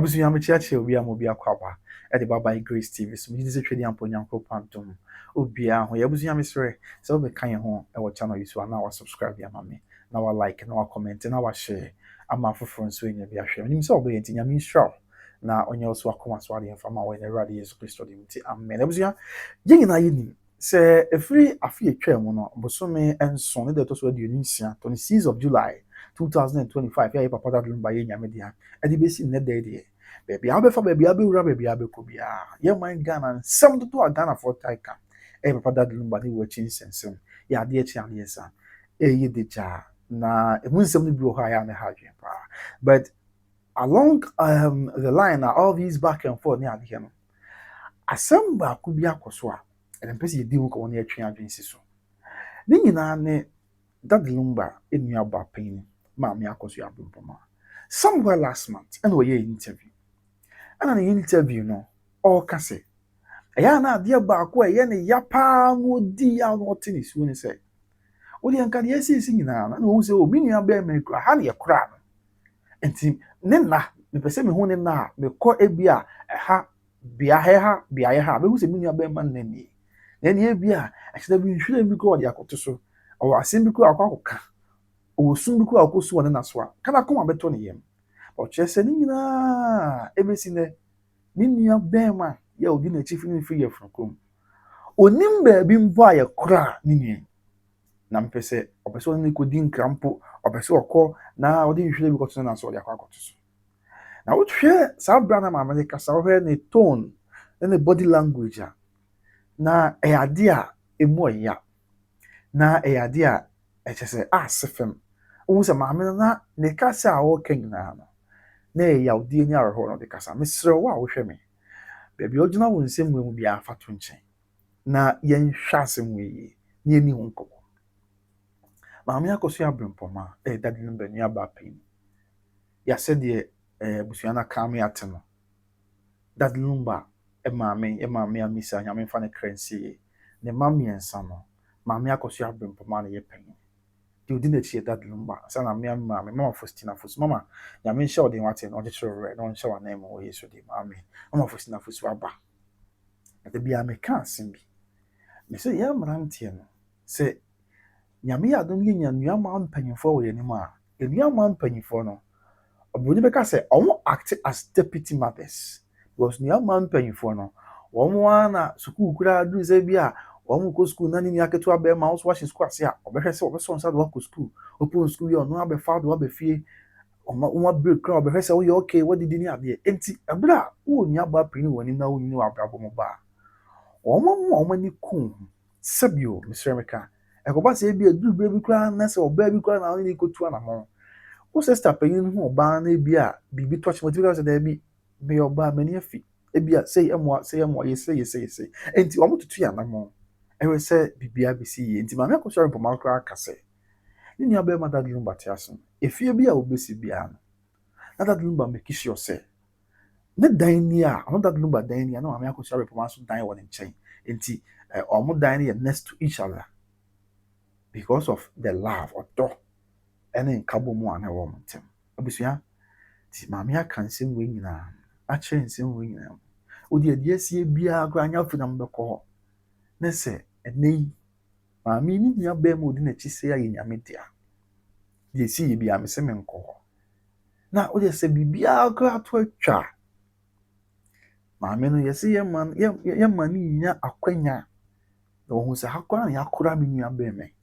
Abusuya me chiachi obi a mo bi akwaba. E de baba Grace TV so me dise twedi ampo nyanko pantom. Obi a ho abusuya me sere so be kan ye ho e wo channel yi so na wa subscribe ya ma me. Na wa like na wa comment na wa share. Ama foforo nso enya bi ahwe. Nim so obi enti nyame nshra. Na onye oso akoma so ade mfa ma wa na Awurade Yesu Kristo de mti. Amen. Abusuya ye nyina ye ni se efiri afi etwa mu no bosome enso ne de to so de onisia 26th of July 2025 ya papa da dum ba ye nyame dia ade besi ne de de baby abefa baby abewura baby abeko bia ye man Ghana nsem to Ghana for taika papa da dum ba ne wo chin sensem ya de echi ade esa ye de ja na emu nsem no bi wo ha ya ne ha dwen pa but along the line all these back and forth ne ade no asem ba ku bi akoso a ene pese ye di wo ko ne atwe adwen si so ne nyina ne dadlumba enu aba pain ma me akoso abmpoma somewhere last month and we interview and an interview no all kase eya na ade ba ko eye ne yapa mo di ya no tenis woni say odi anka de esi nyina na wo se o mi nua ba me kura ha ne ye kura no enti ne na me pese me hu ne na me ko ebia ha bia ha bia ye ha me hu se mi nua ba ma na ni na ni ebia a hye bi nhwire bi ko de akoto so o asem bi ko akwakoka o sum bi ko akoso wona na so a kana koma beto ne yem o chese ni nyina ebesi ne ni nua ba ma ya odi na chief ni fi ye frankom onim ba bi mbo aye kura ni nua na mpese opeso ni ko din krampo opeso okọ na odi nhwire bi ko so na so de akwakoto so na wo hwe sa bra na ma me kasa wo ne tone ne body language a na ade a emu oya na ade a echese asefem wo se ma me na ne kasa a wo kengina no na yawdi ni arho no de kasa mesre wo a wo hwe me baby ogina wo nsem mu bia fato nchen na yen hwasem we ni eni ho nkọ ma me akoso abrempoma dadin no bani aba pin ya se de busuana kame ate no dadin lumba ma me amisa nyame fa ne krensi ne mami ensa no ma me akoso abrempoma na ye pen di odi na chi dadin lumba sa na me mama Faustina Fosu mama nyame nhyɛ ɔden wate no ɔde kyerɛ no nhyɛ wanan mu wɔ Yesu di mama Faustina Fosu aba na bia me ka asem bi me se ya mrantie no se nyame ya dom ye nyanua ma mpanyimfo wɔ yanim a enua ma mpanyimfo no obuni beka se omo act as deputy mothers because nua ma mpanyimfo no omo ana sukuu kura du se bi a omo ko school na ni aketo abe ma so wahye school ase a obehwe se obeso nsa do ko school open school yo no abe fa do abe fie omo break crowd obehwe se wo ye okay what did ni ade enti ebra wo nua ba pini woni na wo ni wa brabo mo ba omo ni kun sebio misremeka ekoba se bi edu be bi kura na se oba bi kura na ni ko tu anamo wo sister peyin hu oba na bi a bibi touch motivate se da bi me oba mani afi ebia say emo ye say enti omo tutu ya namo ewe se bibia bi si ye enti ma me ko sori poma kura kase ni nia be mother dum batiaso efie bi a obesi bia no na that lumba make sure say ne dan ni a another lumba dan ni a na ma me ko sori poma so dan wo ne nchen enti omo dan ni next to each other because of the love or do ene nkabo mu ana wo montem abusua ti maame aka nsem we nyina a kire nsem we nyina odi adi asie bia akwa anya fu na mbekọ ne se enei maame ni nya ba mu odi na chi se aye nyame dia de si bia me se me nkọ na odi se bibia akwa to atwa maame no yesi ye man ni nya akwanya na wo hu se hakwa na yakora me nya ba me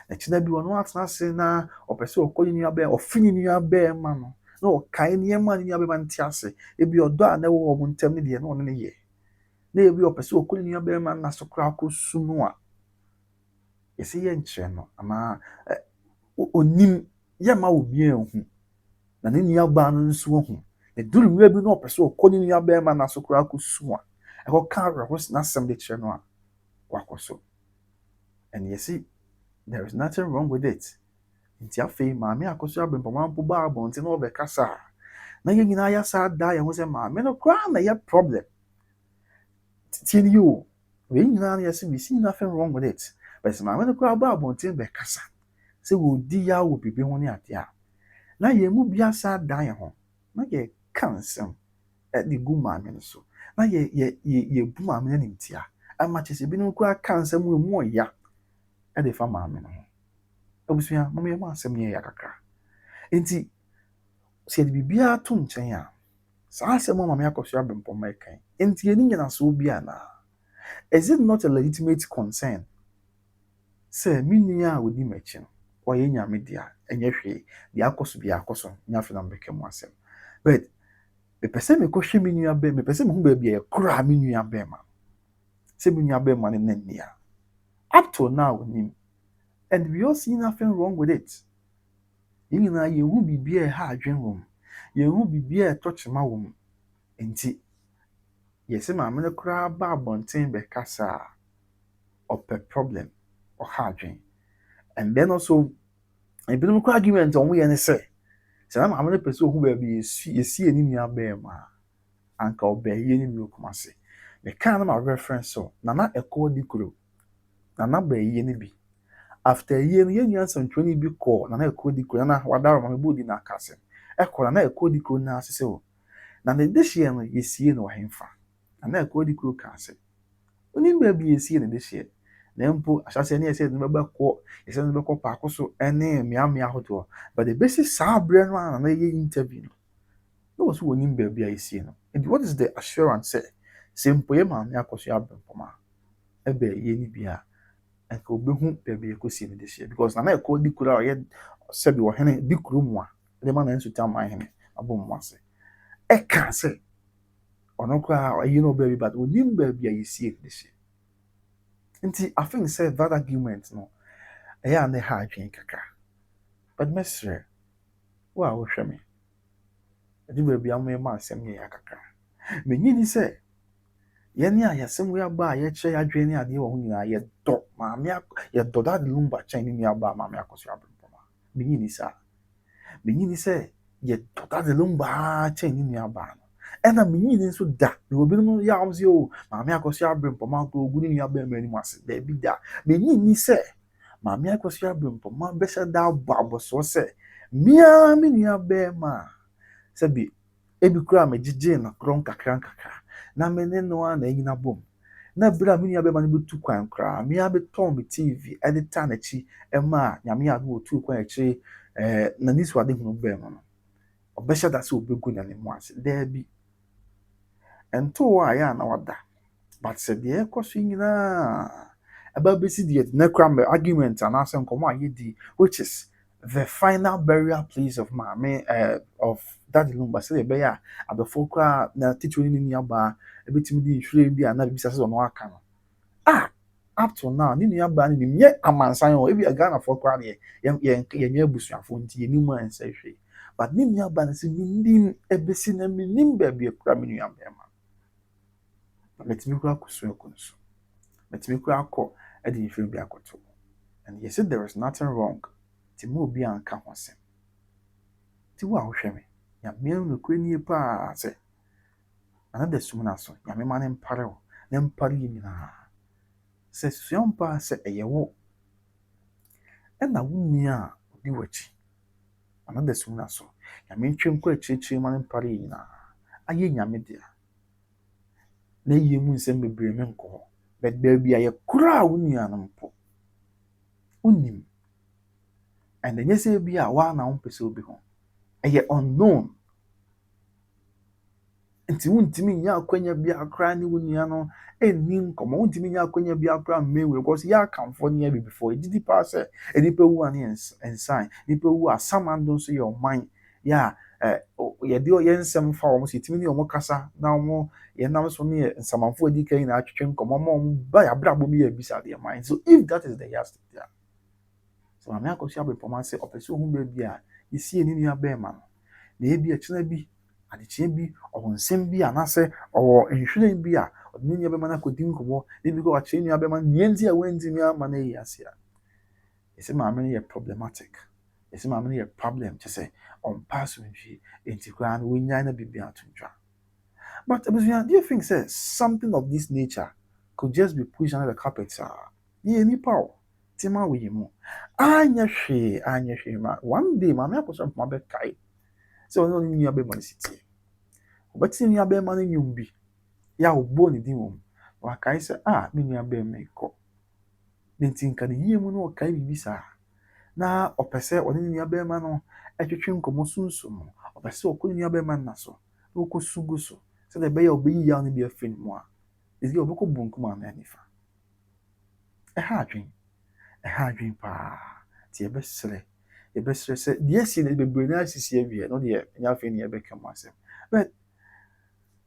na china bi wono atena se na opese okoyi nua be ofini nua be ma no na okai ne ma nua be ma ntiase ebi odo a na wo mo ntem ne de na ono ne ye na ebi opese okoyi nua be ma na so kra ko sunu a yesi ye nkyere no ama onim ye ma obi ehu na ne nua ba no nso hu na duru nua bi na opese okoyi nua be ma na so kra ko sunu a e ko ka ro na sem de kyere no a wakoso and yesi there is nothing wrong with it. Nti afei maame akoso abrempoma mpo ba abonte na obekasa na ye nyina ya sa da ye ho se maame no kra na ye problem tin you we nyina na yesi we see nothing wrong with it but maame no kra ba abonte bekasa se wo di ya wo bibi ho ne ade a na ye mu bia sa da ye ho na ye kansem de gu maame no so na ye bu maame no nimtia ama kyese bi no kura kansa mu ɔya de fa maame no ho abusua mama yɛ mu asɛm yɛ kakra enti sɛ yɛde biribiara to nkyɛn a saa asɛm a maame akɔso abɛmpɔma ɛkan enti yɛni nyinasoɔ bi anaa is it not a legitimate concern sɛ me nua a wɔdi m'akyi no ɔyɛ nyame dea ɛnyɛ hwee deɛ akɔ so deɛ akɔ so nyɛ afei na mbɛka mu asɛm but mepɛ sɛ mekɔhwɛ me nua bɛɛ mepɛ sɛ mehu baabi a yɛkoraa me nua bɛɛma sɛ me nua bɛɛma no na nni a up to now onim and we all see nothing wrong with it yɛn nyinaa yɛhu biribi a ɛha adwen wɔ mu yɛhu biribi a ɛtɔ kyema wɔ mu nti yɛsɛ maame no koraa ba abɔnten bɛkasa a ɔpɛ problem ɔha adwen and then also ebinom kɔ argument ɔmo yɛ ne sɛ na maame no pɛ sɛ ohu baabi yɛsi ne nua bɛɛma a anka ɔbɛyɛ ne nua Kumase meka na ma reference so Nana Ɛkɔ Dikuro Nana bɛyɛ ne bi after yie no yɛn nua nsɛntwerɛni bi kɔ Nana Ɛkɔ Dikuro na wadaro maame bo di na akasɛm ɛkɔ Nana Ɛkɔ Dikuro na asese o na ne dehyeɛ no yɛsie no ɔhenfa Nana Ɛkɔ Dikuro ka asɛm onim baabi yɛsie ne dehyeɛ na mpo ahyase ne yɛsɛ no bɛkɔ yɛsɛ no bɛkɔ paako so ɛne mmeammea ahodoɔ but the basic saa brɛ no a na yɛ interview no was onim baabi a yɛsie no and what is the assurance sɛ mpo yɛ maame akɔso abɛmpɔma ɛbɛ yɛ ni bi a ɛnka obehu baabi yɛkɔsie ne dehyeɛ because Nana Ɛkɔ Dikuro a ɔyɛ sɛbi ɔhene Dikuro mu a ɛde ma na nso tam ahene abɔ mu ase ɛka sɛ ɔno koraa ɔyɛ no baabi but onim baabi a yɛsie ne dehyeɛ nti I think say that argument no ɛyɛ a ne ha adwen kakra but mesrɛ wo a wohwɛ me ɛde baabi a mo ma asɛm yɛ kakra menyi ni sɛ yɛne a yɛsɛm wo aba a yɛkyerɛ adwen ne adeɛ wɔ ho nyinaa yɛdɔ maame yɛdɔ Daddy Lumba kyɛn ne nua aba maame akɔso abɛmpɔma menyi ni saa menyi ni sɛ yɛdɔ Daddy Lumba kyɛn ne nua aba no ɛna menyi ni nso da na obinom yɛ a wɔn sɛ o maame akɔso abɛmpɔma kɔ ogu ne nua bɛrima anim ase daabi da menyi ni sɛ maame akɔso abɛmpɔma bɛhyɛ da abɔ abɔsoɔ sɛ mmea me nua bɛrima sɛbi ebi kura megyegye na korɔ nkakra na me ne no a na anyina bom na bra me nua bɛrima no bɛtu kwan koraa mmea bɛtɔn me TV ɛde ta n'akyi ɛma a nyame a no otu kwan akyi na nisu ade hunu bɛrima no ɔbɛhyɛ da sɛ obɛgu na ne mu ase daabi ɛnto a yɛ na wada but sɛ deɛ ɛkɔ so nyinaa ɛba bɛsi deɛ na kura me argument anaasɛ nkɔmɔ a yɛdi which is the final burial place of maame of Daddy Lumba sɛ ɛbɛyɛ a abɛfo koraa na titiri ne nua baa ɛbɛtumi di nhwiren bi a na bibisa sɛ ɔno aka no up to now ne nua baa ne nim nyɛ amansan o ebi Ghanafoɔ koraa deɛ yɛnyɛ abusuafoɔ nti yɛnim a ɛnsɛ hwee but ne nua baa no sɛ menim ɛbɛsi na menim baabi akura me nua bɛrima mɛtumi koraa akɔso ɛkɔ no so mɛtumi koraa akɔ ɛde nhwiren bi akɔto and yɛsɛ there is nothing wrong ti mo obi anka ho asɛm ti wo a wohwɛ me nyame no kura nie paa sɛ ana da sum na so nyame ma ne mpare wo ne mpare yi nyinaa sɛ suampa sɛ ɛyɛ wo ɛna wo nua a odi w'akyi ana da sum na so nyame ntwem kɔ akyirikyiri ma ne mpare yi nyinaa ayɛ nyame dea na yie mu nsɛm bebree me nkɔ hɔ but baabi a yɛkora wo nua no mpo wonim and then say bi a wa na wompɛ sɛ obi ho ɛyɛ unknown nti wontimi nya akwanya bi akra ne wo nua no ɛnni nkɔmɔ wontimi nya akwanya bi akra mmewe because ya akamfo ne bi before edidi pa sɛ enipa wu ani ensign nipa wu asamando so yɛ ɔman ya yɛde ɔyɛ nsɛm fa wɔn so yɛtimi ne wɔn kasa na wɔn yɛnam so ne nsamanfo adi kan na atwetwe nkɔmɔ ma wɔn ba yɛ abrabɔ mi yɛ bisa deɛ man so if that is the yardstick there so maame akɔso abɛpɔma sɛ ɔpɛ sɛ ohun baabi a yɛsie ne nua bɛrima no na ebi akyena bi adekyea bi ɔwɔ nsɛm bi anaasɛ ɔwɔ nhwiren bi a ɔde ne nua bɛrima no akɔdi nkɔmɔ na ebi kɔ akyerɛ nua bɛrima no deɛ nti a wɔntimi ama no ayi ase a yɛsɛ maame no yɛ problematic yɛsɛ maame no yɛ problem kyɛ sɛ ɔmpa so nhwie enti koraa no wɔnyaa na biribi ato ntwa but abusua do you think say something of this nature could just be pushed under the carpet yɛ nipa o tima wo yi mu anya hwee ma one day maame akɔsɔ mpoma bɛkae sɛ ɔno ne nua bɛma no sitie obeti nua bɛrima no nwum bi ya obo ne din wom wakae sɛ me nua bɛrima ikɔ ne nti nka ne yie mu no ɔkae biribi saa na ɔpɛ sɛ ɔne ne nua bɛrima no ɛtwetwe nkɔmmɔ sunsum no ɔpɛ sɛ ɔkɔ ne nua bɛrima no na so na ɔkɔ su gu so sɛdeɛ ɛbɛyɛ a ɔbɛyi yaw no bi afiri ne mu a ɛsɛ ɔbɛkɔ bunkum anaa nifa ɛha adwen paa nti yɛbɛsrɛ sɛ deɛ asi no bebree no asisi awie no deɛ ɛnyɛ afei ne yɛbɛka mu asɛm but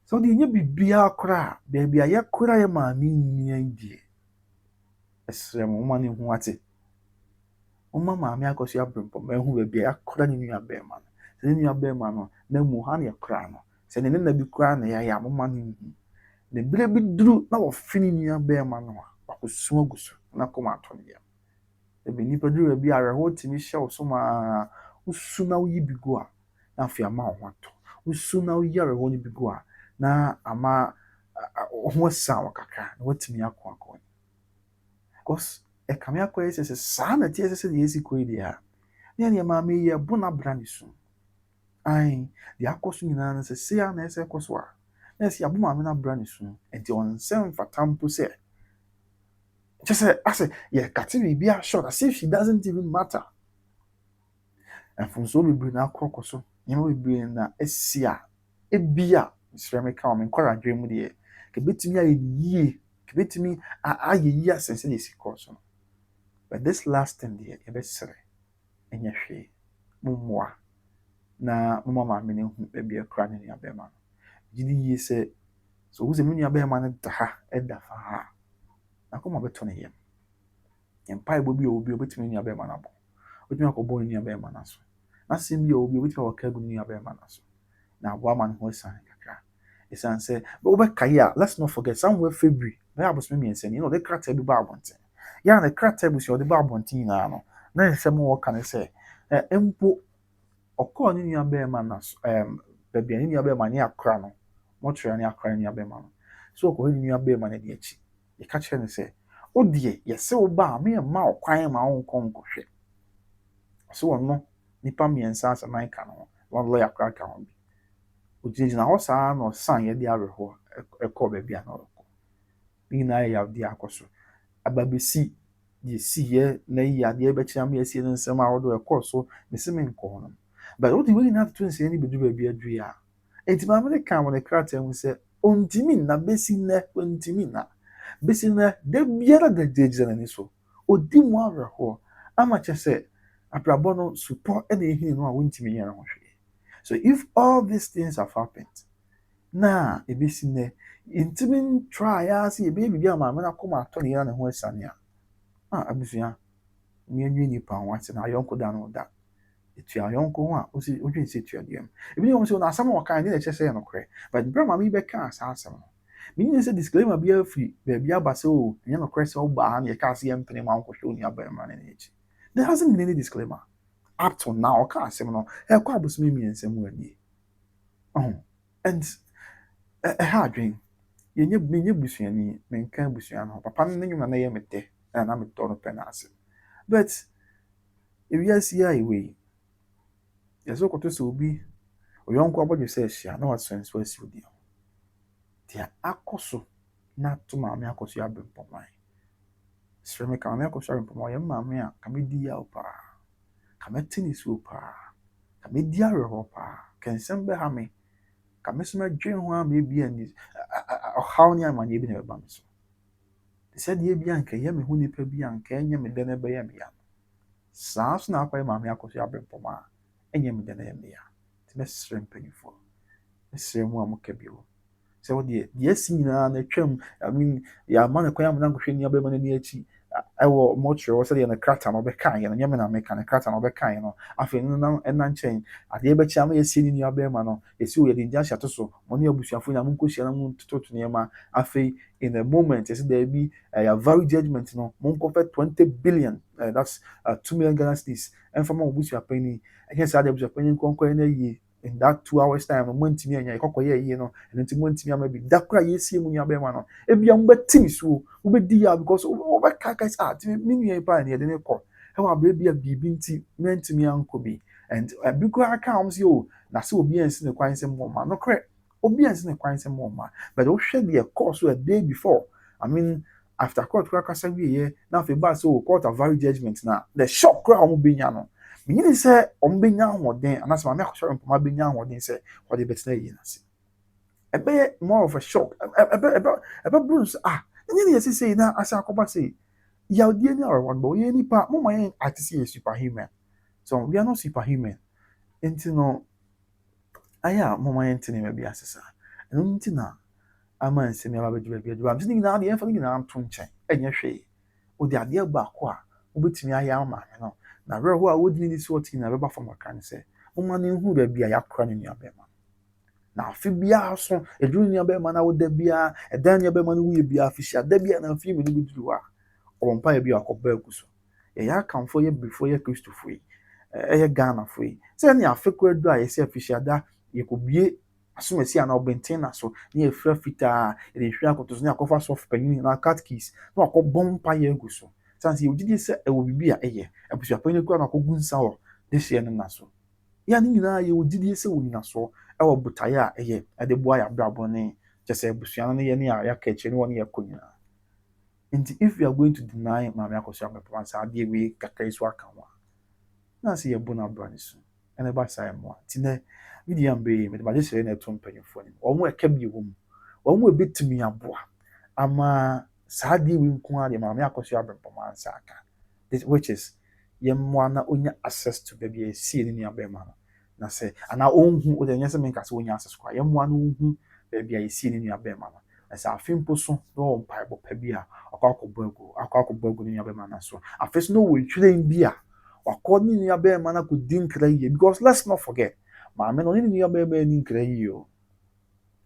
sɛ wode ɛnyɛ biribiara koraa baabi a yɛkora yɛ maame nnua yi deɛ ɛsrɛ mo woma ne ho ate woma maame akɔso abrɛmpɔma ɛho baabi a yɛakora ne nua bɛrima no sɛ ne nua bɛrima no na mu ha ne yɛkora no sɛ ne nena bi koraa na yɛayɛ a moma no nhu na berɛ bi duru na wɔfe ne nua bɛrima no a wakɔsum agu so na kɔma atɔ ne yam ebi nipa duru baabi a awerɛhoɔ tumi hyɛ wo so ma wosu na woyi bi gu a na afei ama wo ho atɔ wosu na woyi awerɛhoɔ no bi gu a na ama ho asa wo kakra na watumi akɔ because ɛkame akɔ yɛ sɛ saa na ɛteɛ sɛ deɛ ɛsi kɔ yi deɛ a ne ɛneɛ maame yi ɛbo no abra ne so deɛ akɔ so nyinaa no sɛ sei a na ɛsɛ ɛkɔ so a na ɛsɛ yɛabo maame no abra ne so nti ɔnsɛ mfata mpo sɛ kyɛ sɛ asɛ yɛkate biribi a short as if she doesn't even matter mfonsoɔ bebree na akɔ so nneɛma bebree na asi a ebia mesrɛ me ka wɔ me nkɔradwe mu deɛ kɛbɛtumi ayɛ ne yie kɛbɛtumi ayɛ yie asɛn sɛ deɛ ɛsi kɔɔ so no but this last thing deɛ yɛbɛsrɛ ɛnyɛ hwee mommoa na moma maame no hu baabi akora ne nua bɛrima no gyidi yie sɛ wohu sɛ me nua bɛrima no da ha ɛda fa ha na kɔma bɛtɔ ne yam mpaebɔ bi a ɔwɔ bi ɔbɛtumi ne nua bɛrima no abɔ ɔbɛtumi akɔbɔ ne nua bɛrima no so n'asɛm bi a ɔwɔ bi ɔbɛtumi awɔka agu ne nua bɛrima no so na aboa ma ne ho asiane kakra ɛsiane sɛ wobɛkae a let's not forget somewhere February bɛyɛ abosome mmiɛnsa ni na ɔde krataa bi ba abɔnten yɛa ne krataa bi ɔde ba abɔnten nyinaa no na nsɛm wɔka ne sɛ mpo ɔkɔɔ ne nua bɛrima no so baabi a ne nua bɛrima ne akora no mɔtwerɛ ne akora ne nua bɛrima no so ɔkɔhɔ ne nua bɛrima no de akyi yɛka kyerɛ no sɛ wodeɛ yɛsɛ wo ba a meyɛmma wo kwan ma wonkɔ nkɔhwɛ so ɔno nipa mmiɛnsa asaman ka no ho wɔn lɔya koraa ka ho bi ogyinagyina hɔ saa na ɔsan yɛde awerɛhoɔ ɛkɔɔ baabi a na ɔrekɔ ne nyinaa yɛ yadeɛ akɔ so aba bɛsi deɛ siyɛ na yi adeɛ bɛkyerɛ ama yɛsie no nsɛm a wɔde ɛkɔɔ so mesi me nkɔ hɔ no but wode wei nyinaa toto nsɛm no bɛduru baabi aduru a enti maame no ka wɔ ne krataa mu sɛ ɔntimi nna bɛsi nnɛ ɔntimi nna bɛsi nnɛ da biara da gyinagyina n'ani so ɔdi mu awerɛhoɔ ama kyɛ sɛ abrabɔ no supɔ ɛna ehini no a wɔntimi yɛn ho hwee so if all these things have happened na ebɛsi nnɛ ntimi try a sɛ yɛbɛyɛ biribi a maame no akɔma atɔ ne yɛn ne ho asiane a abusua nwiinwii nipa ho ase na ayɔnko da no da etua ayɔnko ho a osi odwen sɛ etua deɛ mu ebi ne wɔn sɛ na asɛm a wɔka ne na ɛkyɛ sɛ yɛ nokorɛ but brɛ maame yi bɛka saa asɛm no meaning sɛ disclaimer bi afiri baabi aba sɛ o ɛnyɛ nokorɛ sɛ ɔba ha na yɛka ase yɛ mpene ma nkɔhwɛ onua bɛrima no n'akyi there hasn't been any disclaimer up to now ɔka asɛm no ɛkɔ abosome mmiɛnsa mu anie and ɛha adwen menyɛ busuani menka busua no papa no ne nwuma na yɛ me dɛ na metɔ no pɛ no ase but ewiase a ɛwɔ yi yɛsɛ kɔtɔ sɛ obi ɔyɔnko abɔdwe sɛ ahyia na wasɔn so asi odi ho deɛ akɔ so na to maame akɔ so abɛmpɔman srɛ me ka maame akɔ so abɛmpɔman ɔyɛ maame a ka mɛdi yaw paa ka mɛte ne suo paa ka mɛdi awerɛhɔ paa ka nsɛm bɛha me ka me so mɛdwen ho a meebi ani ɔhaw ne amanneɛ bi na ɛbɛba me so sɛdeɛ bi a nka ɛyɛ me ho nipa bi a nka ɛnyɛ me dɛ na ɛbɛyɛ me ya saa so na akɔyɛ maame akɔ so abɛmpɔman a ɛnyɛ me dɛ na ɛyɛ me ya nti mɛsrɛ mpanyinfoɔ mɛsrɛ mu a moka bio sɛ wodeɛ deɛ asi nyinaa na atwam yɛama no kwan amena nkɔhwɛ nua bɛma no ani akyi ɛwɔ mɔtwerɛ hɔ sɛdeɛ ne krata no ɔbɛkaeɛ no nyɛ me na meka ne krata no ɔbɛkaeɛ no afei no ɛna nkyɛn adeɛ bɛkyɛ ama yɛsie ne nua bɛrima no yɛsi wɔ yɛde ngya hyɛ ato so ɔne abusuafoɔ nyinaa monkɔhyia na montoto nneɛma afei in a moment yɛsɛ daabi yɛavare judgment no monkɔfɛ 20 billion that's 2 million Ghana cedis ɛmfa ma obusuapani ɛnyɛ saa deɛ abusuapani nkɔnkɔɛ no ayie in that 2 hours time no moantumi anya yɛkɔkɔyɛ yie no ɛno nti moantumi ama bi da kora yɛsie mu nua bɛrima no ebia mobɛte ne suo wobɛdi yɛ because wobɛkaka sɛ me nua yi paa ne yɛde ne kɔ ɛwɔ aberɛ bi a biribi nti mantumi ankɔ bi and bi koraa ka wɔm sɛ o na sɛ obi ansi ne kwan sɛ mmɔma nokorɛ obi ansi ne kwan sɛ mo ma but wohwɛ deɛ court so a day before I mean after court kora kasa wie yɛ na afei ba so court avari judgment na the shock kora ɔmo benya no menyini sɛ ɔmo benya ahoɔden anaasɛ maame akɔsɔre mpoma benya ahoɔden sɛ ɔde bɛtena yie n'ase ɛbɛyɛ more of a shock ɛbɛburu nso ɛnyɛ ne yɛsi sei na ase akɔba sei yawdeɛ ni ɔrɔwɔn bɔ yɛ nipa mo ma yɛn ate sɛ yɛ superhuman so we are not superhuman nti no ayɛ a mo ma yɛn te nneɛma bi ase saa ɛno nti na ama nsɛm yɛ aba bɛdwuma bi adwuma am sɛ ne nyinaa deɛ yɛmfa ne nyinaa nto nkyɛn ɛnyɛ hwee wode adeɛ baako a wobɛtumi ayɛ ama maame no na werɛ hɔ a wodi ne si wɔte nyinaa bɛba fam aka ne sɛ moma no nhu baabi a yɛakora ne nuabɛma na afe biara so adwuma nuabɛma no woda biara ɛdan nuabɛma no woyɛ biara afihyia da biara na mfiri mu no bɛduru hɔ a ɔwɔ mpaeɛ bi a akɔba agu so yɛyɛ akamfoɔ yɛ birifoɔ yɛ kristofoɔ yi ɛyɛ ghanafoɔ yi sɛ ne afe kora du a yɛsɛ afihyiada yɛkɔbie asomasi a na ɔbɛnten na so ne yɛfira fitaa yɛde hwɛ akoto so ne akɔfa sɔfo panyin na cat keys na akɔbɔ mpaeɛ agu so sanse yɛwogye sɛ ɛwɔ biribi a ɛyɛ abusuapanyin kora na akɔgu nsa wɔ de hyɛ no na so yɛa ne nyinaa yɛwogye sɛ wɔ nyinasoɔ ɛwɔ botaeɛ a ɛyɛ ɛde boa yɛ abrabɔ ne kyɛ sɛ abusua no ne yɛ ne a yɛaka akyire ne wɔ ne yɛkɔ nyinaa nti if you are going to deny maame akɔsɔ amepɔn sɛ adeɛ wei kakra yi so aka ho a na sɛ yɛbu no abra ne so ɛna ɛba saa mmoa nti nɛ media mbɛyi mede magye hyerɛ no ɛto mpanyimfoɔ no wɔn ɛka bi wɔ mu wɔn ɛbɛtumi aboa ama saa adeɛ wei nko ara deɛ maame akɔsɔ amepɔn ansa aka which is yɛmmoa na onya access to baabi a yɛsie ne nua bɛrima no na sɛ anaa ɔnhu wode ɛnyɛ sɛ menka sɛ wonya access koraa yɛmmoa no ɔnhu baabi a yɛsie ne nua bɛrima no na sɛ afe mpo so na ɔwɔ mpaebɔ pa bi a akɔ agu ne nua bɛrima no so afe so na ɔwɔ ntwerɛn bi a wakɔ ne nua bɛrima no akɔdi nkra yie because let's not forget maame no ɔne ne nua bɛrima ani nkra yie o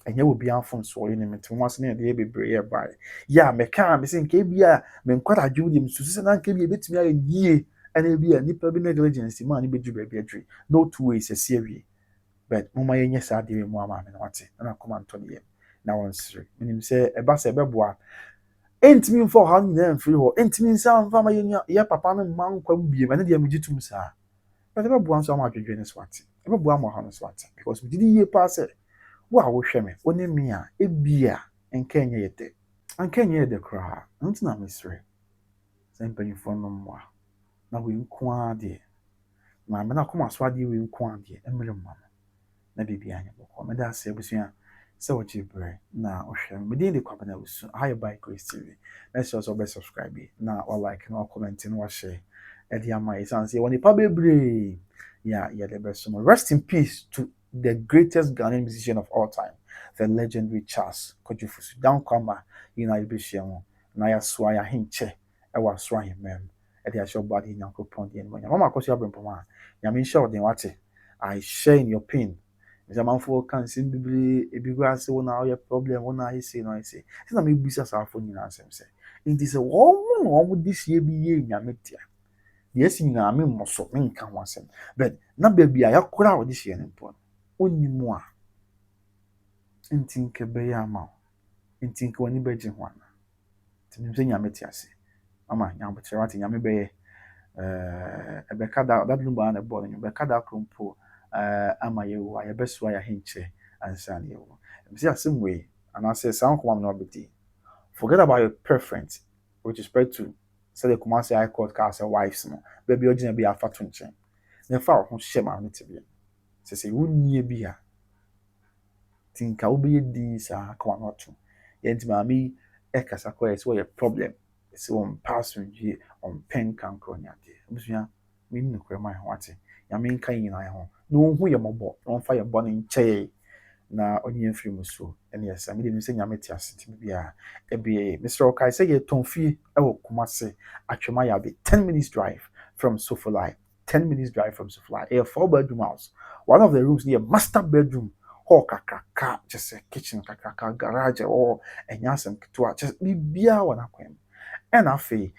ɛnyɛ wɔ biara fo nso ɔyɛ ne mete ho ase ne ɛdeɛ bebree yɛ baeɛ yɛ a mɛka a mesɛ nka bi a menkɔda adwo deɛ mesusu sɛ na nka bi a ɛbɛtumi ayɛ yie ɛna bi a nipa bi negligence ma ne bɛduru baabi adwiri no two ways ɛsi awie but moma yɛnyɛ saa adeɛ mu ama maame no wate ɛna kɔma ntɔ ne yam na wɔnsere menim sɛ ɛba sɛ ɛbɛboa ɛntumi mfa ɔhaw nyinaa mfiri hɔ ɛntumi nsa mfa ma yɛ papa no mma nkwa mu biem ɛne deɛ megye tom saa but ɛbɛboa nso ama adwedwe no so ate ɛbɛboa ama ɔhaw no so ate because megye yie paa sɛ wo a wohwɛ me wo ne me a ebia nka ɛnyɛ yɛ dɛ anka ɛnyɛ yɛ dɛ koraa ɛno nti na mesere sɛ mpanyimfoɔ no mmoa na wei nko ara deɛ maame no akoma so adeɛ wei nko ara deɛ ɛmmere mma no na biribi anyɛ bɔkɔ meda ase abusua sɛ wɔgye berɛ na ɔhwɛ me mede de kwabena wusu aha yɛ by Grace TV na sɛ ɔsɛ ɔbɛsubscribe bi na ɔlike na ɔcomment na ɔhyɛ ɛde ama yɛ sanse wɔ nipa bebree yɛde bɛso no rest in peace to the greatest Ghanaian musician of all time the legendary Charles Kojufusu down kwama yina yɛbɛhyia ho na yɛasoa yɛ ahenkyɛ ɛwɔ aso ahemmam ɛde ahyɛ ɔbɔ ade nyankopɔn deɛ no mama akɔso abrɛmpɔm a nyame nhyɛ ɔden wate I share in your pain zamanfoɔ ka nsɛm bebree ebi gura sɛ wo na ɔyɛ problem wo na ayɛ sei na ɔyɛ sei sɛ na mebisa saafo nyinaa asɛm sɛ nti sɛ wɔn de sie bi yɛ nyame tia deɛ asi nyinaa memmɔ so menka ho asɛm but na baabi a yɛakora a wɔde hyɛ no mpo no ɔnni mu a nti nka bɛyɛ ama wo nti nka w'ani bɛgye ho ana nti menim sɛ nyame te ase ama nyabotrɛ wate nyame bɛyɛ ɛbɛka da dadom baa na ɛbɔɔ no bɛka da koro mpo ama yɛwo a yɛbɛsoa yɛ ahenkyɛ ansa ne yɛwo ɛmsɛ asɛm wei anaasɛ saa nkɔma no wabɛdi forget about your preference with respect to sɛ the Kumasi High Court ka sɛ wives no baabi ɔgyina bi afa to nkyɛn na ɛfa wo ho hyɛ ma no tebea sɛ sɛ wonnie bi a tinka wobɛyɛ di saa akɔma no ato yɛnti maame yi ɛkasa kɔ yɛ sɛ wɔyɛ problem sɛ wɔmpa asomdwie ɔmpɛ nkankorɔ ne adeɛ abusua menni nokorɛ ma yɛ ho ate nyame nka nyinaa yɛ ho na ɔnhu yɛ mmɔbɔ na ɔmfa yɛ bɔne nkyɛe na ɔne yɛn mfiri mu so ɛne yɛsa mede nim sɛ nyame te ase timi biara ɛbɛyɛ mesrɛ wo kae sɛ yɛtɔn fie ɛwɔ Kumase Atwema Yabe 10 minutes drive from Sofolai 10 minutes drive from Sofolai ɛyɛ 4-bedroom house one of the rooms near master bedroom hall kakraka kyɛ sɛ kitchen kakraka garage ɛwɔ ɛnyɛ asɛm ketewa kyɛ sɛ biribiara wɔ n'akwan mu ɛna afei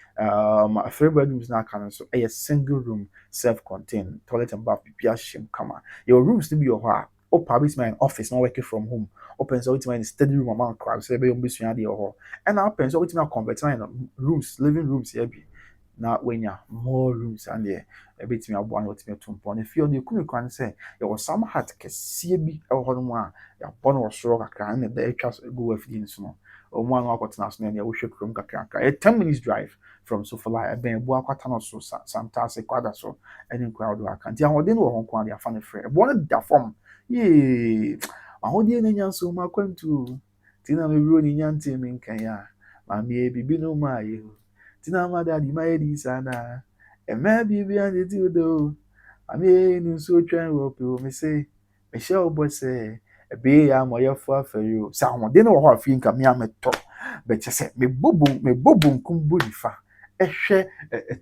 3 bedrooms na aka no nso ɛyɛ single room self-contained toilet and bath biribiara hyɛ mu kama yɛwɔ rooms no bi wɔ hɔ a opa bi my office na working from home open so with my study room amount crowd say be on besua dey ho and now open so with my convert na rooms living rooms here be na wenya more rooms and there ebetimi aboa na otimi tumpo na fie on ekumi kwan say ye was some heart kese bi e ho no mu a ya bɔ no wɔsoro kakra na da atwa go afidi nso no omo anu akɔtena so na ya wohwe krom kakra kakra a 10 minutes drive from Sofala eben ebu akwata no so Santase kwada so any crowd wa kan ti ahode no wo hon kwa de afa no frɛ ebu no da form ye ahode na nya so ma kwantu ti na me wuro ni nya ntem nkan ya ma me bibi no ma ye tina mada di ma edi sana e ma bibi an ti do ami nu so twan wo pe o me say me she obo say e be ya mo ye fo afari o sa ahode no wo ho afi nka me ameto be che say me bobo nkum bodifa ehwe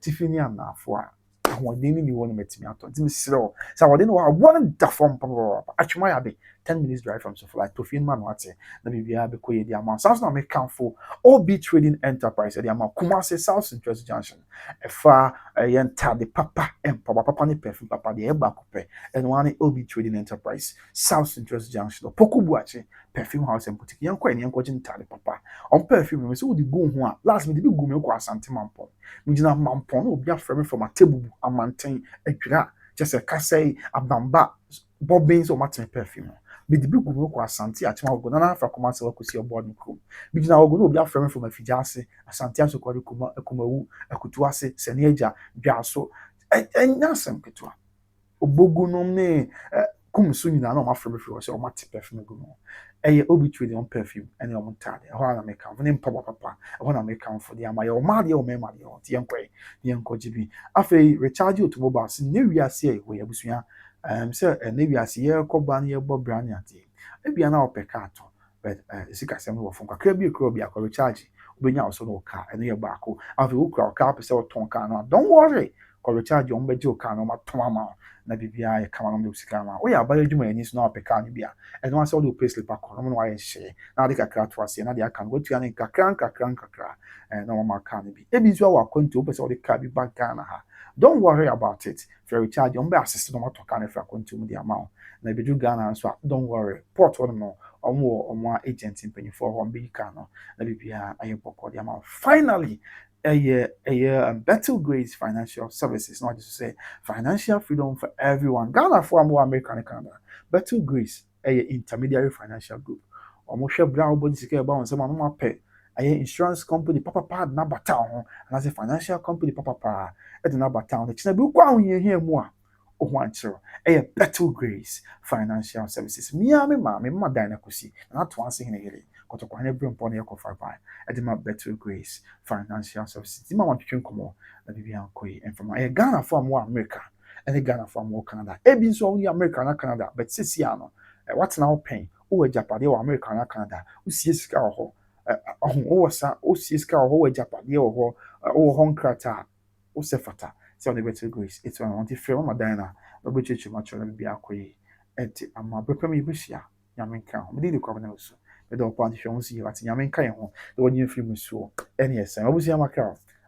Tiffany anafo a ahode ni wo no metimi ato nti me sire o sa ahode no wo no da form papa atwuma ya be 10 minutes drive from Sofala to fin man wate na bibia be koye di amount sounds na me kanfo OB Trading Enterprise the amount Kumasi South Central Junction efa yenta de papa papa ne perfume papa de eba kope and one OB Trading Enterprise South Central Junction poku buache perfume house and boutique yanko en yanko jinta de papa on perfume me so wo di go ho a last me de bi go me ko asante mampon me gina mampon no obi afrɛ me from a table amanten adwira just a kasai abamba bobbins or matin perfume me de bi go me ko asante atema go na afa Kumasi wa kusi obo no krom me gina go no obi afrɛ me from afijase asante asokori kuma akumawu akutuase seneja dwaso enyasem ketwa obogu no ne kumsu nyina na ma frɛ me frɛ so o mate perfume go no eye obi trading on perfume ene o montade ho na me kan ne mpa papa ho na me kan for dia ma ye o ma de o me ma de o tie nkɔ jibi afei recharge automobiles ne wiase e wo yabusua say ne wiase ye kɔ ba ne ye bɔ brand ate ebia na opeka ato but sika sem wo fon kakra bi ekro bi akɔ recharge obenya wo so no car ene ye ba akɔ afei wo kra car pese wo ton car no don't worry kɔ recharge on beje o car no ma ton ama na bibia ye kama no de sika ma wo ya ba adwuma ani so na opeka no bia and once all the pay slip akɔ no why share na de kakra to ase na de aka no wetua ne kakra na wo ma car no bi ebi so wa kwantu wo pese wo de car bi back Ghana ha don't worry about it for recharge on be assist no motor car na for kwantu mu de amount na bedu Ghana so don't worry port one no omo agent mpanyifo ho be car no na bibia aye bokɔ de amount finally Battle Grades Financial Services, not just to say financial freedom for everyone. Ghana for more American and Canada. Battle Grades, intermediary financial group. Almost share brown body secure about someone more pay. Insurance company, papa, number town, and as a financial company, papa, at the number town. It's a book one here more. Oh, one zero. Battle Grades Financial Services. Me, my dina kusi, not once in a year. Kotokwa ne bro mpɔ ne yɛkɔ fa ban ɛde ma Battle Grace Financial Services ti ma wɔn twetwe nkɔmɔ na bibi ankɔ yi mfama ɛyɛ Ghana fo a mo America ɛne Ghana fo a mo Canada ebi nso a wɔn yɛ America na Canada but sisi ano watena hɔ pɛn wowɔ Japadeɛ wɔ America na Canada wosie sika wɔ hɔ wowɔ sa wosie sika wɔ hɔ wɔ Japadeɛ wɔ hɔ wowɔ hɔ nkrataa wosɛ fata sɛ ɔde Battle Grace etu ano wɔn ti fɛ wɔn ma dan na ɔbɛkyerɛkyerɛ ma kyerɛ na bibi akɔ yi ɛte ama bɛpɛ mi ebusia nyame nka ho mede de kɔ na so the opportunity to see what you mean. Kind of the one you feel so any yes, I was here, my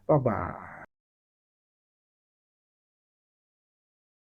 bye bye.